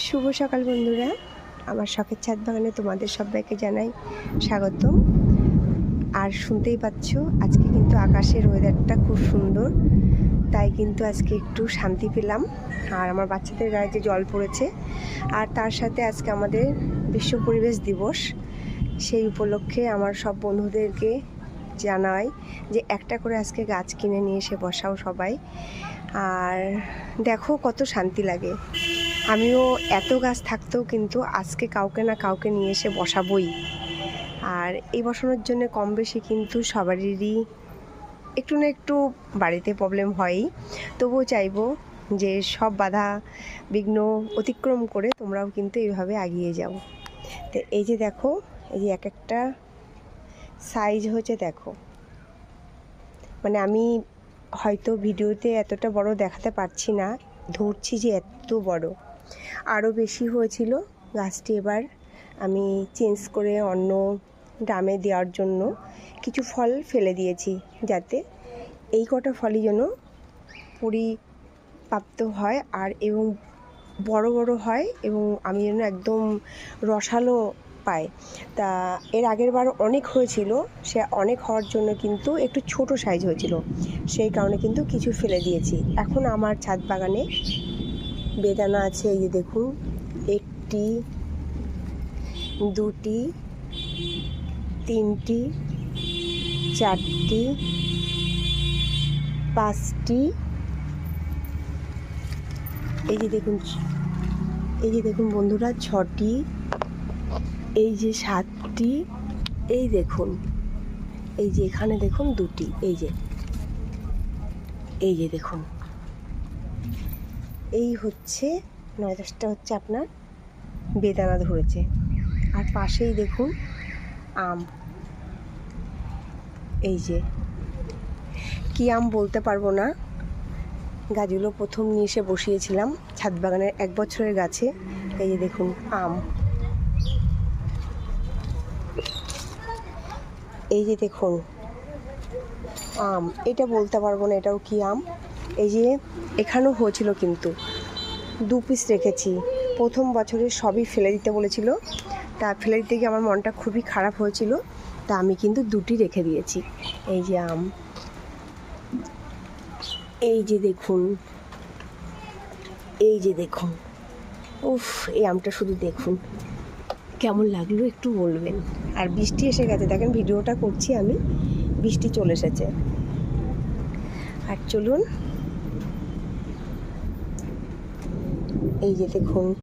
শুভ সকাল বন্ধুরা, আমার শখের ছাদ বাগানে তোমাদের সবাইকে জানাই স্বাগতম। আর শুনতেই পাচ্ছ আজকে কিন্তু আকাশের ওয়েদারটা খুব সুন্দর, তাই কিন্তু আজকে একটু শান্তি পেলাম। আর আমার বাচ্চাদের গায়ে যে জল পড়েছে, আর তার সাথে আজকে আমাদের বিশ্ব পরিবেশ দিবস, সেই উপলক্ষে আমার সব বন্ধুদেরকে জানাই যে একটা করে আজকে গাছ কিনে নিয়ে এসে বসাও সবাই। আর দেখো কত শান্তি লাগে। আমিও এত গাছ থাকতেও কিন্তু আজকে কাউকে না কাউকে নিয়ে এসে বসাবই। আর এই বসানোর জন্য কম বেশি কিন্তু সবারই একটু না একটু বাড়িতে প্রবলেম হয়ই, তবুও চাইবো যে সব বাধা বিঘ্ন অতিক্রম করে তোমরাও কিন্তু এইভাবে এগিয়ে যাও। তো এই যে দেখো, এই যে এক একটা সাইজ হচ্ছে দেখো, মানে আমি হয়তো ভিডিওতে এতটা বড় দেখাতে পারছি না, ধরছি যে এত বড়। আরও বেশি হয়েছিল গাছটি, এবার আমি চেঞ্জ করে অন্য ড্রামে দেওয়ার জন্য কিছু ফল ফেলে দিয়েছি, যাতে এই কটা ফলই যেন পরিপ্রাপ্ত হয় আর এবং বড় বড় হয়, এবং আমি যেন একদম রসালো পাই। তা এর আগের বার অনেক হয়েছিল, সে অনেক হওয়ার জন্য কিন্তু একটু ছোট সাইজ হয়েছিল, সেই কারণে কিন্তু কিছু ফেলে দিয়েছি। এখন আমার ছাদ বাগানে বেদানা আছে, এই যে দেখুন, একটি, দুটি, তিনটি, চারটি, পাঁচটি, এই যে দেখুন বন্ধুরা, ছটি, এই যে সাতটি, এই দেখুন, এই যে এখানে দেখুন দুটি, এই যে দেখুন, এই হচ্ছে 9-10টা হচ্ছে আপনার বেদানা ধরেছে। আর পাশেই দেখুন আম, এই যে কি আম বলতে পারবো না, গাছগুলো প্রথম নিয়ে এসে বসিয়েছিলাম ছাদ বাগানের 1 বছরের গাছে। এই যে দেখুন আম, এই যে দেখুন আম, এটা বলতে পারবো না এটাও কি আম। এই যে এখানেও হয়েছিল, কিন্তু 2 পিস রেখেছি। প্রথম বছরে সবই ফেলে দিতে বলেছিল, তা ফেলে দিতে গিয়ে আমার মনটা খুবই খারাপ হয়েছিল, তা আমি কিন্তু 2টি রেখে দিয়েছি। এই যে আম, এই যে দেখুন, এই যে দেখুন, উফ, এই আমটা শুধু দেখুন কেমন লাগলো একটু বলবেন। আর বৃষ্টি এসে গেছে, দেখেন ভিডিওটা করছি আমি, বৃষ্টি চলে এসেছে। আর চলুন, এই যে দেখুন